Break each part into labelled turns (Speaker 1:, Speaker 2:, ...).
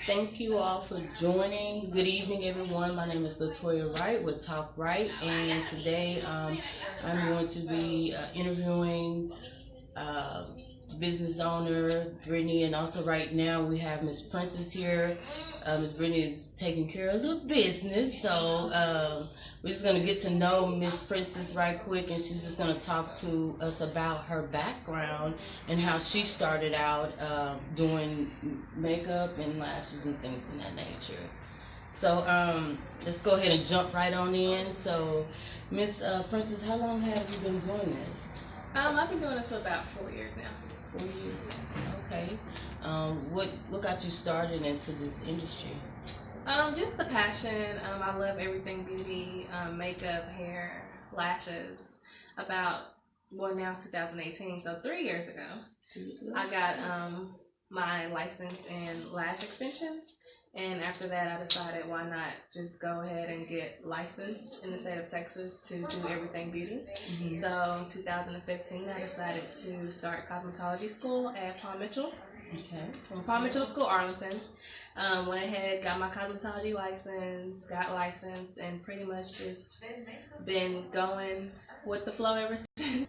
Speaker 1: Thank you all for joining. Good evening, everyone. My name is LaToya Wright with Talk Right, and today I'm going to be interviewing business owner Brittney, and also right now we have Miss Princess here. Miss Brittney is taking care of the business, so we're just gonna get to know Miss Princess right quick, and she's just gonna talk to us about her background and how she started out doing makeup and lashes and things in that nature. So let's go ahead and jump right on in. So Miss Princess, how long have you been doing this?
Speaker 2: I've been doing this for about 4 years now.
Speaker 1: 4 years. Okay. What got you started into this industry?
Speaker 2: Just the passion. I love everything beauty, makeup, hair, lashes. Now 2018, so 3 years ago, I got my license in lash extensions. And after that, I decided why not just go ahead and get licensed in the state of Texas to do everything beauty. Mm-hmm. So in 2015, I decided to start cosmetology school at Paul Mitchell.
Speaker 1: Okay.
Speaker 2: Paul Mitchell School, Arlington. Went ahead, got my cosmetology license, got licensed, and pretty much just been going with the flow ever since.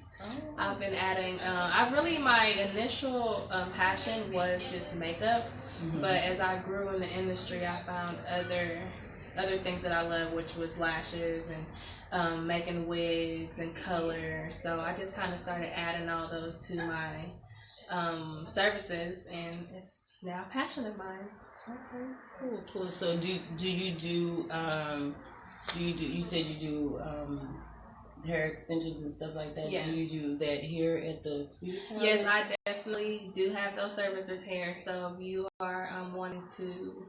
Speaker 2: I've been adding, my initial passion was just makeup, but as I grew in the industry, I found other things that I love, which was lashes and making wigs and color. So I just kind of started adding all those to my services, and it's now a passion of mine.
Speaker 1: Okay, cool. So do you said you do hair extensions and stuff like that?
Speaker 2: Yes.
Speaker 1: Do you do that here at the beauty parlor?
Speaker 2: Yes, I definitely do have those services here. So if you are wanting to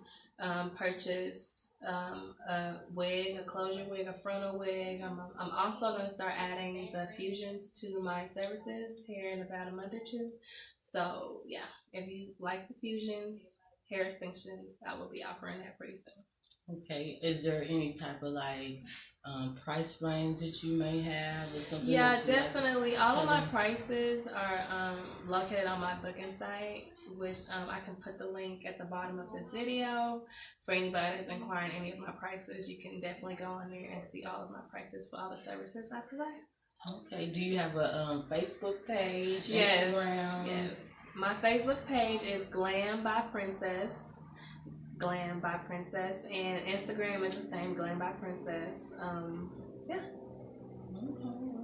Speaker 2: purchase a wig, a closure wig, a frontal wig, I'm also going to start adding the fusions to my services here in about a month or two. So yeah, if you like the fusions, hair extensions, I will be offering that pretty soon.
Speaker 1: Okay. Is there any type of price range that you may have or something?
Speaker 2: Yeah, definitely. All of my prices are located on my booking site, which I can put the link at the bottom of this video. For anybody that's inquiring any of my prices, you can definitely go on there and see all of my prices for all the services I provide.
Speaker 1: Okay. Do you have a Facebook page?
Speaker 2: Yes.
Speaker 1: Instagram?
Speaker 2: Yes. My Facebook page is Glam by Princess. Glam by Princess, and Instagram is the same, Glam by Princess. Yeah.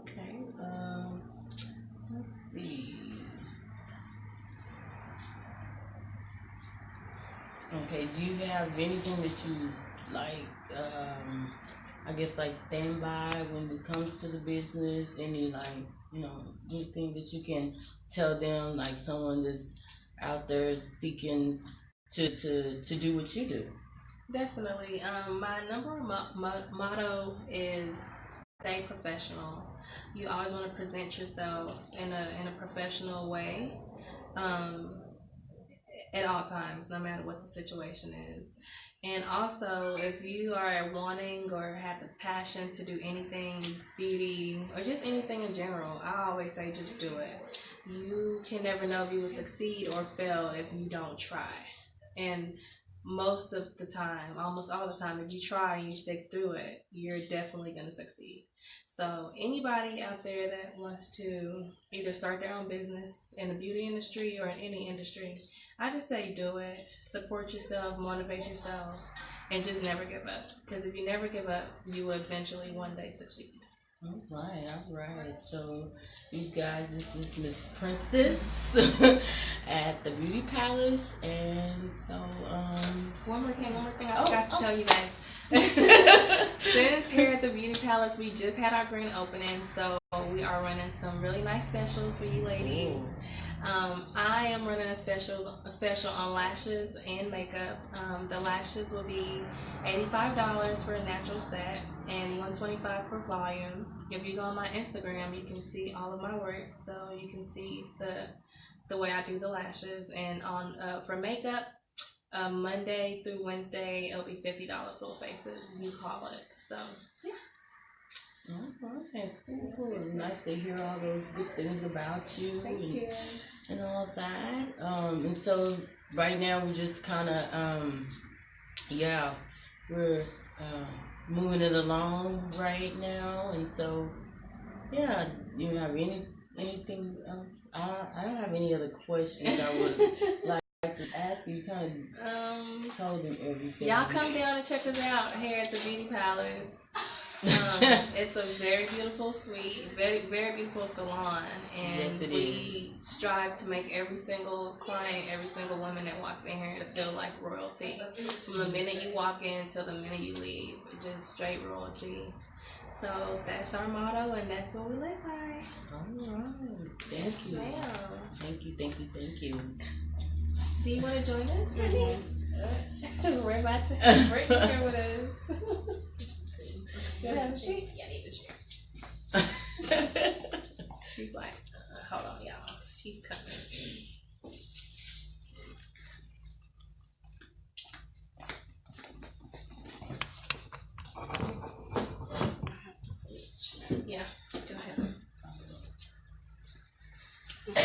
Speaker 1: Okay. Let's see. Okay. Do you have anything that you like? Stand by when it comes to the business. Any anything that you can tell them, like someone that's out there seeking to do what you do?
Speaker 2: Definitely. My number one motto is stay professional. You always want to present yourself in a professional way at all times, no matter what the situation is. And also, if you are wanting or have the passion to do anything beauty or just anything in general, I always say just do it. You can never know if you will succeed or fail if you don't try. And most of the time, almost all the time, if you try and you stick through it, you're definitely going to succeed. So anybody out there that wants to either start their own business in the beauty industry or in any industry, I just say do it. Support yourself, motivate yourself, and just never give up. Because if you never give up, you will eventually one day succeed.
Speaker 1: All right. So, you guys, this is Miss Princess at the Beauty Palace, and so
Speaker 2: one more thing I forgot to tell you guys. Since here at the Beauty Palace, we just had our grand opening, so we are running some really nice specials for you ladies. Ooh. I am running a special on lashes and makeup. The lashes will be $85 for a natural set and $125 for volume. If you go on my Instagram, you can see all of my work, so you can see the way I do the lashes. And on for makeup, Monday through Wednesday, it'll be $50 full faces. You call it. So yeah.
Speaker 1: Okay, cool. It's nice to hear all those good things about you.
Speaker 2: Thank you.
Speaker 1: And all that. And so right now we're just kind of, yeah, we're moving it along right now. And so, yeah, do you have anything else? I don't have any other questions I would like to ask you. You kind of told them everything.
Speaker 2: Y'all come down and check us out here at the Beauty Palace. It's a very beautiful suite, very, very beautiful salon, and
Speaker 1: yes,
Speaker 2: we strive to make every single client, every single woman that walks in here to feel like royalty. From the minute you walk in till the minute you leave, just straight royalty. So that's our motto, and that's what we live by.
Speaker 1: All right, thank you.
Speaker 2: Ma'am.
Speaker 1: Thank you.
Speaker 2: Do you want to join us, Brittney? We're about to have Brittney here with us. You have a chair? Yeah, I need a chair. She's like, hold on, y'all. She's coming. Yeah, go ahead.
Speaker 1: Yeah.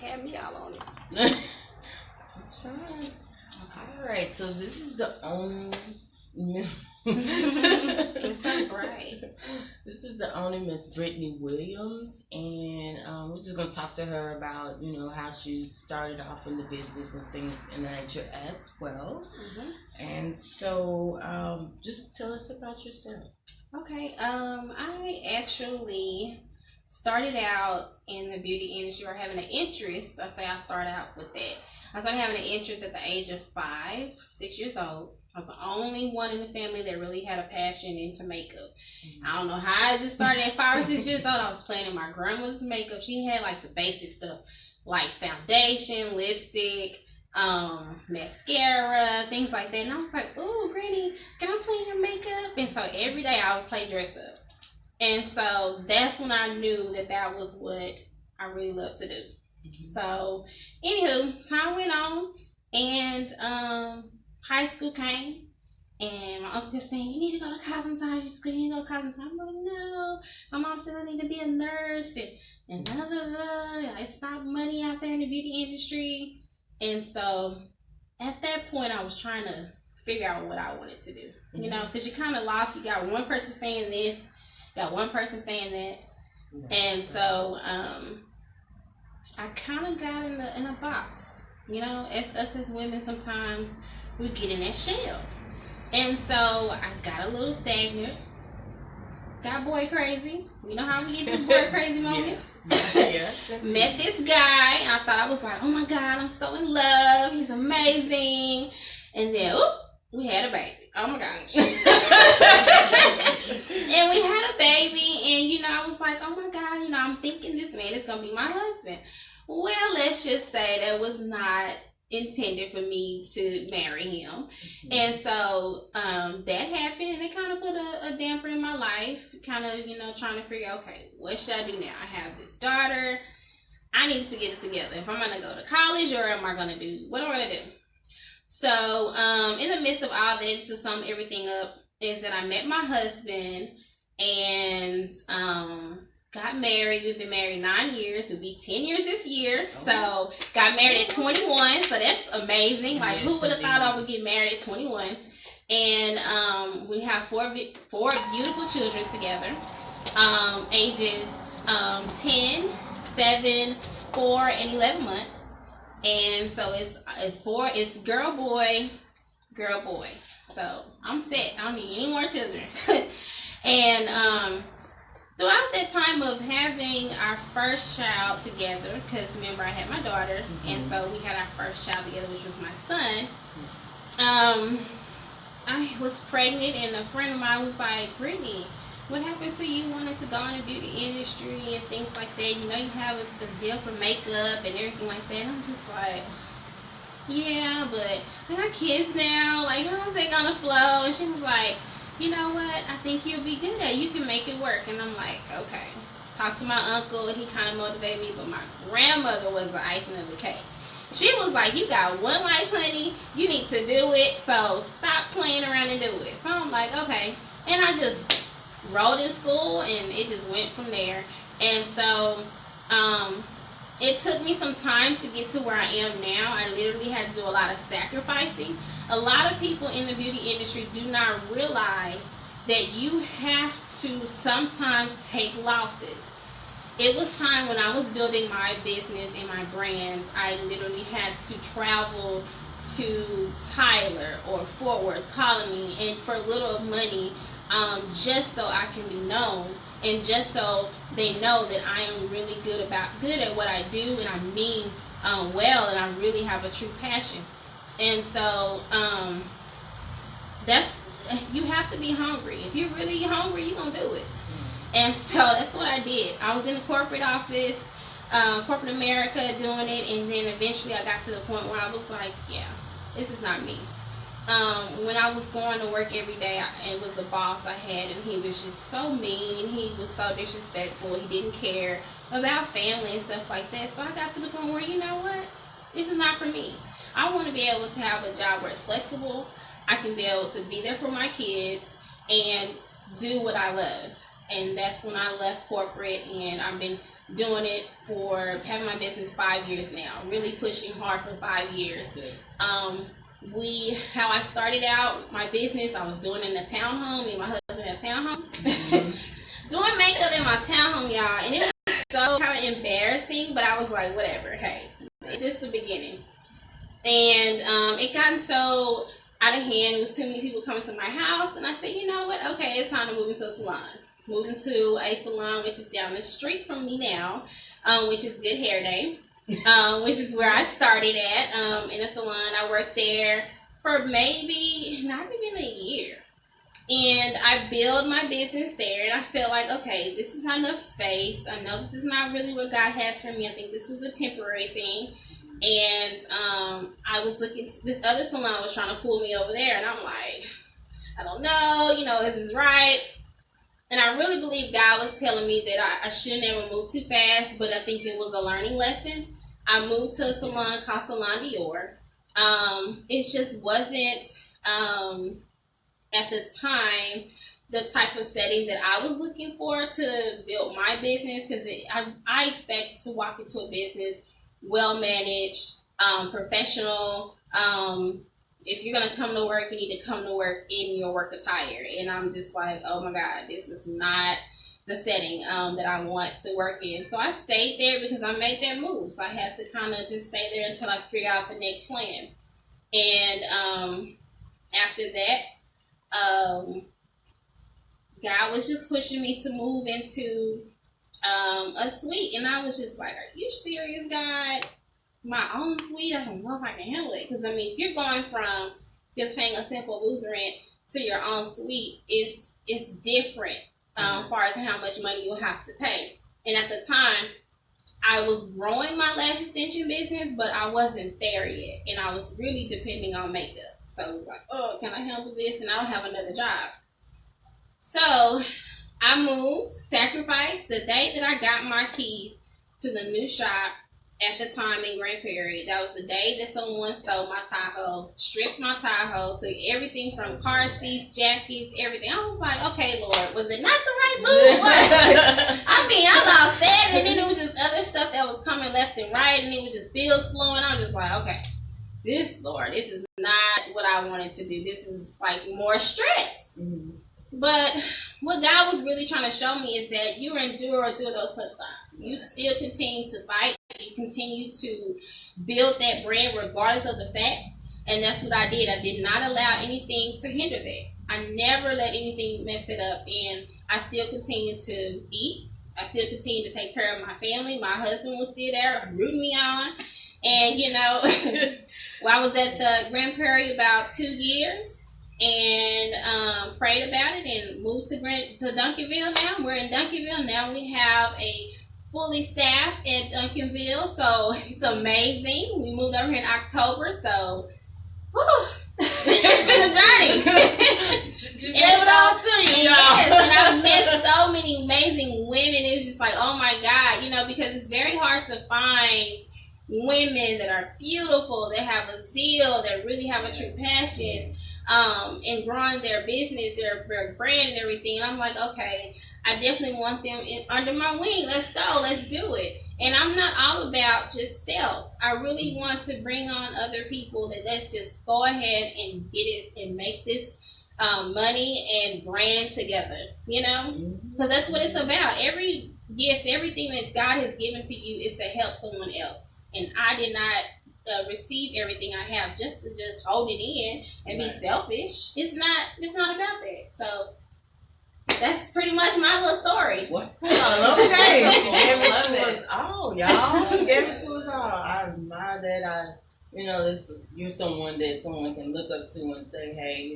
Speaker 2: Have me all on it.
Speaker 1: That's right. All right, so this is the only.
Speaker 2: It's so bright.
Speaker 1: This is the owner, Miss Brittney Williams, and we're just gonna talk to her about how she started off in the business and things in that nature as well. And so, just tell us about yourself.
Speaker 3: Okay, I actually started out in the beauty industry, or having an interest. I started out with that. I started having an interest at the age of 6 years old. I was the only one in the family that really had a passion into makeup. I don't know how I just started at 5 or 6 years old. I was playing in my grandmother's makeup. She had like the basic stuff, like foundation, lipstick, mascara, things like that. And I was like, ooh, Granny, can I play in your makeup? And so every day I would play dress up. And so that's when I knew that was what I really loved to do. So, anywho, time went on, and high school came, and my uncle kept saying, you need to go to cosmetology school, you need to go to cosmetology. I'm like, no. My mom said I need to be a nurse, and blah, blah, blah. It's not money out there in the beauty industry. And so, at that point, I was trying to figure out what I wanted to do, because you're kind of lost. You got one person saying this, got one person saying that, and so, I kind of got in a box. Us as women, sometimes we get in that shell. And so I got a little stagnant. Got boy crazy. You know how we get these boy crazy moments?
Speaker 1: Yes.
Speaker 3: Met this guy. I thought, I was like, oh my God, I'm so in love. He's amazing. And then, we had a baby. Oh my gosh. And we had a baby, and I was like, oh my God, I'm thinking this man is gonna be my husband. Well, let's just say that was not intended for me to marry him. And so that happened, and it kind of put a damper in my life, kind of trying to figure out, okay, what should I do now? I have this daughter. I need to get it together. If I'm gonna go to college, or am I gonna do, what am I gonna do? So in the midst of all this, just to sum everything up, is that I met my husband, and got married. We've been married 9 years. It'll be 10 years this year. So got married at 21. So that's amazing. Like, who would have thought I would get married at 21? And we have four beautiful children together, ages 10, 7, 4, and 11 months. And so it's girl, boy. So I'm set. I don't need any more children. And throughout that time of having our first child together, because remember I had my daughter, and so we had our first child together, which was my son. I was pregnant, and a friend of mine was like, Brittney, what happened to you wanting to go in the beauty industry and things like that? You have a zeal for makeup and everything like that. And I'm just like, yeah, but I got kids now. Like, how's that gonna flow? And she was like, you know what? I think you'll be good at it. You can make it work. And I'm like, okay. Talked to my uncle, and he kind of motivated me, but my grandmother was the icing of the cake. She was like, you got one life, honey. You need to do it. So stop playing around and do it. So I'm like, okay. And I just rolled in school, and it just went from there. And so it took me some time to get to where I am now. I literally had to do a lot of sacrificing. A lot of people in the beauty industry do not realize that you have to sometimes take losses. It was time when I was building my business and my brand, I literally had to travel to Tyler or Fort Worth, calling me, and for little money, just so I can be known, and just so they know that I am really good at what I do, and I mean well, and I really have a true passion. And so you have to be hungry. If you're really hungry, you're gonna do it. And so that's what I did. I was in the corporate office, corporate America, doing it, and then eventually I got to the point where I was like, yeah, this is not me. When I was going to work every day, it was a boss I had, and he was just so mean. He was so disrespectful. He didn't care about family and stuff like that. So I got to the point where, you know what, this is not for me. I want to be able to have a job where it's flexible. I can be able to be there for my kids and do what I love. And that's when I left corporate, and I've been doing it for having my business 5 years now, really pushing hard for 5 years. How I started out my business, I was doing it in a townhome. Me and my husband had a townhome. Doing makeup in my townhome, y'all, and it was so kind of embarrassing, but I was like, whatever, hey, it's just the beginning. And it got so out of hand. It was too many people coming to my house, and I said, you know what, okay, it's time to move into a salon. Moving to a salon which is down the street from me now, which is Good Hair Day, which is where I started at, in a salon. I worked there for maybe not even a year, and I built my business there, and I felt like, okay, this is not enough space. I know this is not really what God has for me. I think this was a temporary thing, and I was looking, this other salon was trying to pull me over there, and I'm like, I don't know, is this right? And I really believe God was telling me that I shouldn't ever move too fast, but I think it was a learning lesson. I moved to a salon called Salon Dior. It just wasn't, at the time, the type of setting that I was looking for to build my business, because I expect to walk into a business well-managed, professional. If you're going to come to work, you need to come to work in your work attire. And I'm just like, oh my God, this is not the setting that I want to work in. So I stayed there because I made that move. So I had to kind of just stay there until I figure out the next plan. And after that, God was just pushing me to move into a suite. And I was just like, are you serious, God? My own suite, I don't know if I can handle it. Because, if you're going from just paying a simple booth rent to your own suite, it's different as far as how much money you'll have to pay. And at the time, I was growing my lash extension business, but I wasn't there yet. And I was really depending on makeup. So it was like, oh, can I handle this? And I don't have another job. So I moved, sacrificed. The day that I got my keys to the new shop, at the time in Grand Prairie, that was the day that someone stole my Tahoe, stripped my Tahoe, took everything from car seats, jackets, everything. I was like, okay, Lord, was it not the right move? I lost that, and then it was just other stuff that was coming left and right, and it was just bills flowing. I was just like, okay, this is not what I wanted to do. This is like more stress. Mm-hmm. But what God was really trying to show me is that you endure through those tough times. You still continue to fight. You continue to build that brand regardless of the facts. And that's what I did. I did not allow anything to hinder that. I never let anything mess it up. And I still continue to eat. I still continue to take care of my family. My husband was still there, rooting me on. And, well, I was at the Grand Prairie about 2 years. And prayed about it and moved to Duncanville now. We're in Duncanville. Now we have a fully staffed at Duncanville, so it's amazing. We moved over here in October, so it's been a journey.
Speaker 1: She gave it all to you, y'all.
Speaker 3: Yes, and I've met so many amazing women. It was just like, oh my God, because it's very hard to find women that are beautiful, that have a zeal, that really have a true passion in growing their business, their brand and everything. And I'm like, okay, I definitely want them under my wing. Let's go. Let's do it. And I'm not all about just self. I really want to bring on other people that let's just go ahead and get it and make this money and brand together, you know? Because that's what it's about. Every gift, everything that God has given to you is to help someone else. And I did not receive everything I have just to just hold it in and be selfish. It's not about that. So that's pretty much my little story.
Speaker 1: What? Okay. She gave it to us all, y'all. She gave it to us all. I admire that. You're someone that someone can look up to and say, hey,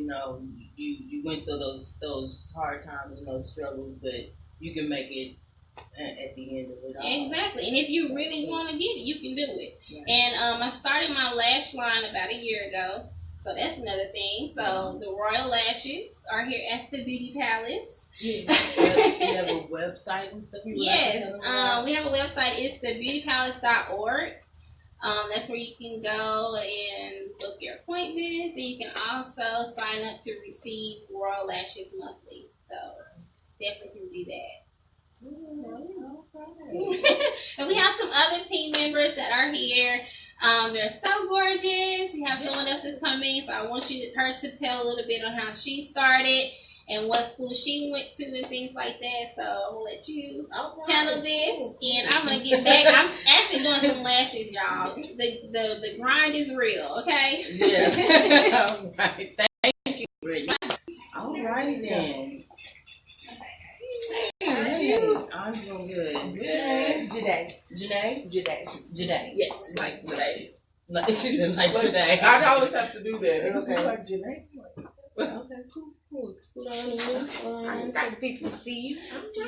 Speaker 1: you went through those hard times and those struggles, but you can make it at the end of it all.
Speaker 3: Exactly. And if you really want to get it, you can do it. Yeah. And I started my lash line about a year ago. So that's another thing. So the Royal Lashes are here at the Beauty Palace.
Speaker 1: You have a website and stuff?
Speaker 3: Yes. We have a website. It's thebeautypalace.org. That's where you can go and book your appointments. And you can also sign up to receive Royal Lashes monthly. So definitely can do that. And we have some other team members that are here. They're so gorgeous. We have someone else that's coming, so I want her to tell a little bit on how she started and what school she went to and things like that. So I'm gonna let you handle this, and I'm gonna get back. I'm actually doing some lashes, y'all. The grind is real, okay?
Speaker 1: Yeah. All right. Thank you, Brittney. All righty then. Hey, I'm doing good.
Speaker 4: Jaday.
Speaker 1: Yes, like today. She didn't like today.
Speaker 4: I always have to do that.
Speaker 1: Okay.
Speaker 4: Like Jaday.
Speaker 1: Okay, cool. Scoot on in.
Speaker 4: I got the people to see you.
Speaker 1: So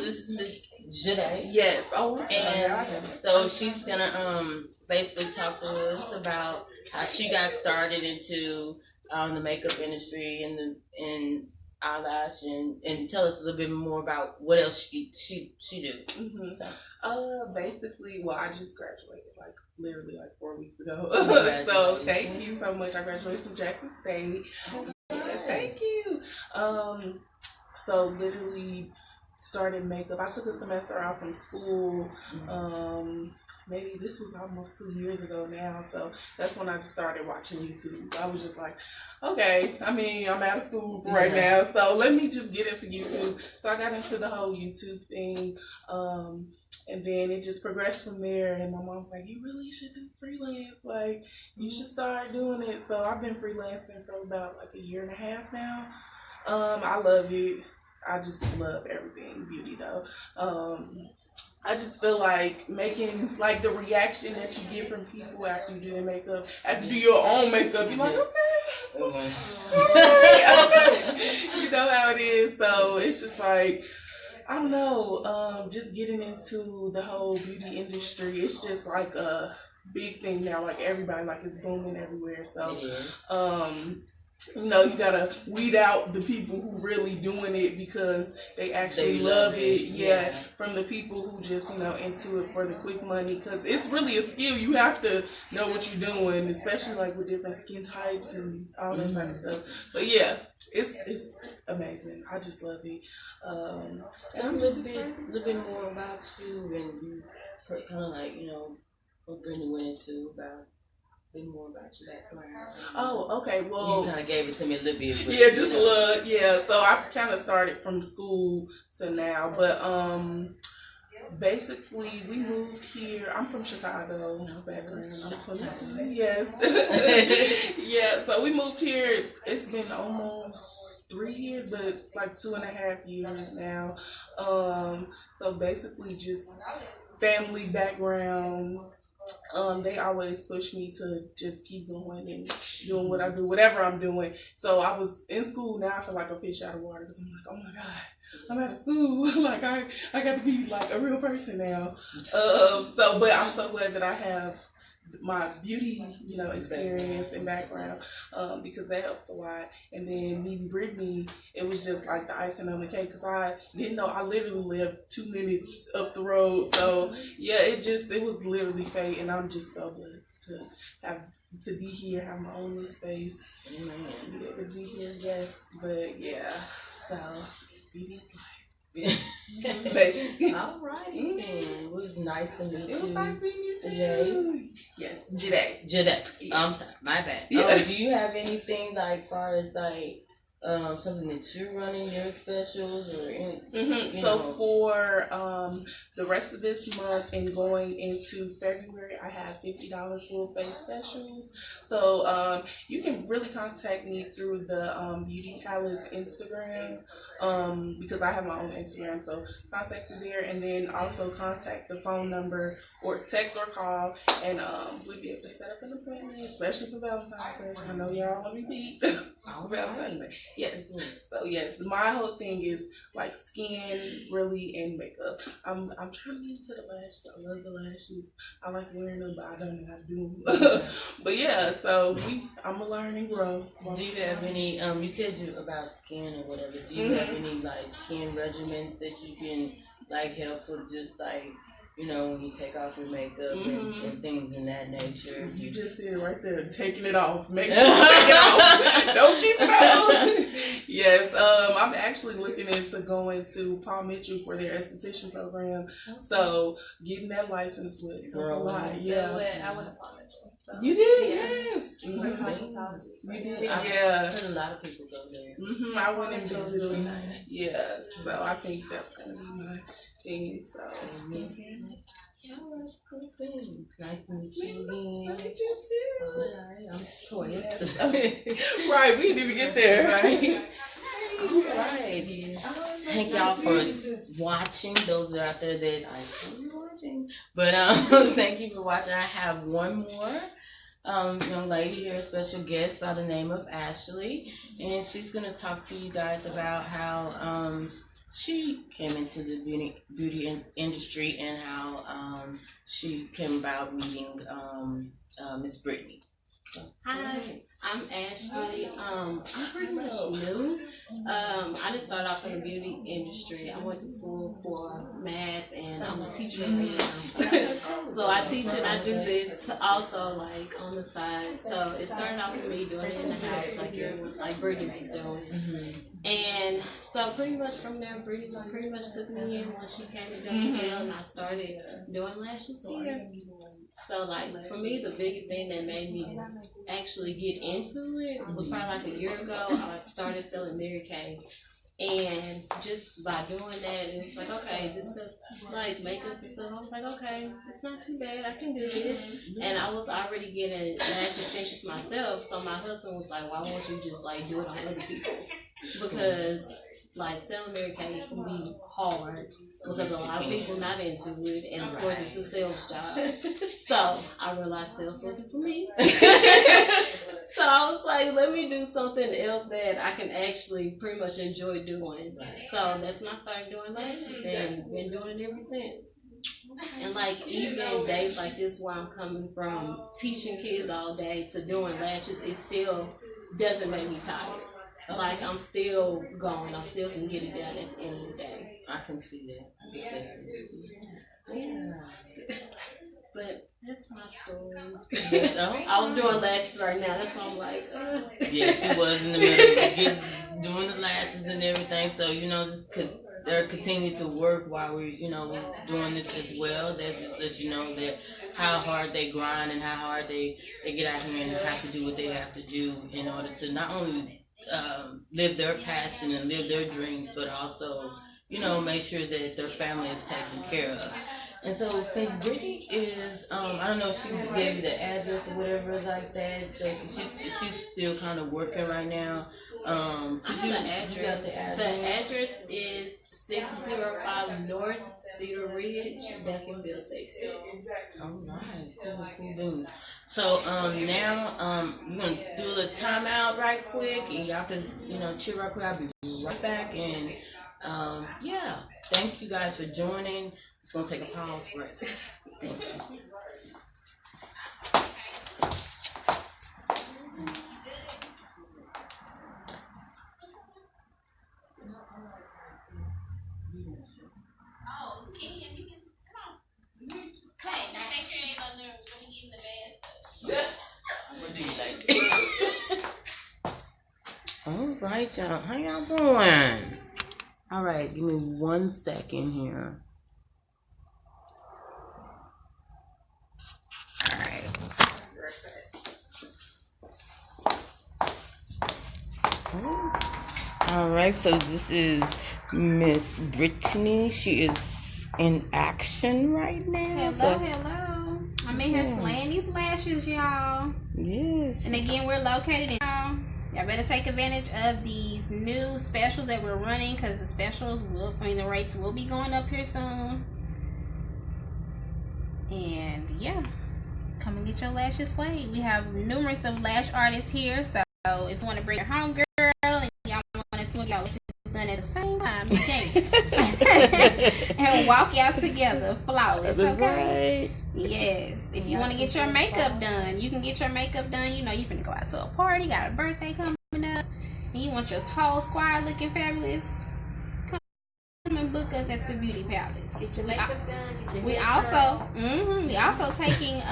Speaker 1: this is Miss Jaday.
Speaker 4: Yes.
Speaker 1: And so she's gonna basically talk to us about how she got started into the makeup industry and eyelash and tell us a little bit more about what else she do.
Speaker 4: Mm-hmm. Basically, well, I just graduated literally 4 weeks ago. So thank you so much. I graduated from Jackson State. Yes, thank you. So literally started makeup. I took a semester out from school. Maybe this was almost 2 years ago now. So that's when I just started watching YouTube. I was just like, okay, I'm out of school right now, so let me just get into YouTube. So I got into the whole YouTube thing. And then it just progressed from there. And my mom's like, you really should do freelance. Like, you should start doing it. So I've been freelancing for about a year and a half now. I love it. I just love everything beauty though. I just feel like making the reaction that you get from people after you do their makeup, after you do your own makeup, you're like, okay. You know how it is. So it's just I don't know, just getting into the whole beauty industry. It's just a big thing now. Everybody, it's booming everywhere. So, you gotta weed out the people who really doing it because they actually love it. Yeah, from the people who just, into it for the quick money, because it's really a skill. You have to know what you're doing, especially with different skin types and all that kind of stuff. But yeah, it's amazing. I just love it.
Speaker 1: Tell me a little bit more about you and kind of what Brittney went into about. More about your background.
Speaker 4: Oh, okay. Well,
Speaker 1: you kind of gave it to me a little bit.
Speaker 4: Yeah, just a little. Yeah, so I kind of started from school to now, but basically we moved here. I'm from Chicago. Background. I'm 22. Yes. Yeah. So we moved here. It's been almost 3 years, but 2.5 years now. So basically just family background. They always push me to just keep going and doing what I do, whatever I'm doing. So I was in school. Now I feel like a fish out of water because I'm like, oh my God, I'm out of school. I got to be a real person now. But I'm so glad that I have my beauty, experience and background, because that helps a lot. And then meeting Brittney, it was just like the icing on the cake, because I didn't know I literally lived 2 minutes up the road. So yeah, it was literally fate, and I'm just so blessed to be here, have my own little space, and be able to be here. Yes, but yeah, so beauty is life.
Speaker 1: All right. It was nice to meet you.
Speaker 4: It was nice meeting you too.
Speaker 1: Jaday.
Speaker 4: Yes, Jaday.
Speaker 1: Jaday.
Speaker 4: Yes.
Speaker 1: I'm sorry, my bad.
Speaker 4: Yeah.
Speaker 1: Do you have anything like far as like something that you're running, your specials or anything?
Speaker 4: So for the rest of this month and going into February, I have $50 full face specials. So you can really contact me through the Beauty Palace Instagram, because I have my own Instagram. So contact me there, and then also contact the phone number or text or call, and we'll be able to set up an appointment, especially for Valentine's Day. I know y'all want to repeat for Valentine's Day. Yes. So yes, my whole thing is like skin, really, and makeup. I'm trying to get into the lashes. I love the lashes. I like wearing them, but I don't know how to do them. But yeah, so I'm gonna learn and grow.
Speaker 1: Do you have any? You said about skin or whatever. Do you have any like skin regimens that you can like help with, just like, when you take off your makeup and things in that nature?
Speaker 4: You just see it right there, taking it off. Make sure you take it off. Don't keep it on. Yes, I'm actually looking into going to Paul Mitchell for their esthetician program. Okay. So getting that license would help a lot. Yeah,
Speaker 2: I went to Paul Mitchell. So.
Speaker 4: You did, yes.
Speaker 2: You
Speaker 4: did,
Speaker 1: yeah.
Speaker 4: Yeah.
Speaker 1: I've heard a lot of people go there.
Speaker 4: I went and visited them. Yeah, so I think that's gonna be my thing. So.
Speaker 1: Yeah, that's cool things. It's nice to meet you again.
Speaker 4: Nice to meet you too.
Speaker 1: Alright, I'm LaToya.
Speaker 4: Yes. Right, we didn't even get there.
Speaker 1: Right. Alright. Thank y'all for watching. Those are out there that I should be watching. But thank you for watching. I have one more young lady here, a special guest by the name of Ashlee, and she's gonna talk to you guys about how she came into the beauty industry and how she came about meeting Miss Brittney.
Speaker 5: Hi, I'm Ashlee. I'm pretty much new. I didn't start off in the beauty industry. I went to school for math, and I'm a teacher right now. So I teach and I do this also like on the side. So it started off with me doing it in the house, like Brittney was doing. And so pretty much from there, Brittney pretty much took me in when she came to Duncanville, and I started doing lashes here. So like for me, the biggest thing that made me actually get into it was probably like a year ago. I started selling Mary Kay, and just by doing that, it was like, okay, this stuff like makeup and stuff. I was like, okay, it's not too bad. I can do this. And I was already getting lash extensions myself. So my husband was like, why won't you just like do it on other people? Because like selling Mary Kay can be hard because a lot of people not into it, and of course it's a sales job. So I realized sales wasn't for me. So I was like, let me do something else that I can actually pretty much enjoy doing. So that's when I started doing lashes, and been doing it ever since. And like even days like this where I'm coming from teaching kids all day to doing lashes, it still doesn't make me tired. Like I'm still going, I still can get it done at the end of the day.
Speaker 1: I can see that.
Speaker 5: Yeah. But that's my story. I was doing lashes right now. That's why I'm like,
Speaker 1: Yeah, she was in the middle of doing the lashes and everything. So, they're continuing to work while we're doing this as well. That just lets you know that how hard they grind and how hard they get out here and have to do what they have to do in order to not only live their passion and live their dreams, but also, make sure that their family is taken care of. And so since Brittney is, I don't know if she gave you the address or whatever like that, so she's still kind of working right now.
Speaker 5: I have the address.
Speaker 1: You got the address?
Speaker 5: The address is 605 North Cedar Ridge, Duncanville, Texas.
Speaker 1: Oh, nice. Cool. So now we're going to do a little timeout right quick, and y'all can, chill right quick. I'll be right back. And thank you guys for joining. It's going to take a pause break. Thank you.
Speaker 3: Oh, you can come on. Hey, now make sure you ain't no nerves. Let me get in the bad stuff.
Speaker 1: I'm gonna do you like that. All right, y'all. How y'all doing? All right, give me 1 second here. All right. All right, so this is Miss Brittney. She is in action right now.
Speaker 3: Hello. I'm in here slaying these lashes, y'all.
Speaker 1: Yes.
Speaker 3: And again, we're located in y'all better take advantage of these new specials that we're running, because the rates will be going up here soon. And yeah, come and get your lashes slayed. We have numerous of lash artists here, so if you want to bring your home girl and y'all want to y'all lashes done at the same time, you can. And walk out together flawless. Okay. Right. Yes. If you want to get your makeup done, you can get your makeup done. You know you finna go out to a party, got a birthday coming up, and you want your whole squad looking fabulous. Come and book us at the Beauty Palace.
Speaker 5: Get your makeup done.
Speaker 3: We also taking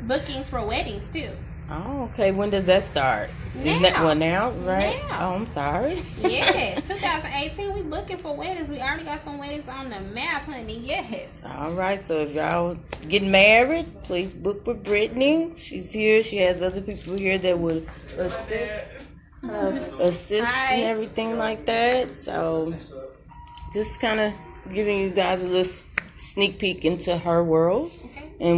Speaker 3: bookings for weddings too.
Speaker 1: Oh, okay. When does that start?
Speaker 3: Now.
Speaker 1: Now, right?
Speaker 3: Now.
Speaker 1: Oh, I'm sorry.
Speaker 3: Yes, 2018. We booking for weddings. We already got some weddings on the map, honey. Yes.
Speaker 1: All right. So if y'all getting married, please book with Brittney. She's here. She has other people here that would assist and everything like that. So just kind of giving you guys a little sneak peek into her world.
Speaker 3: Okay.
Speaker 1: And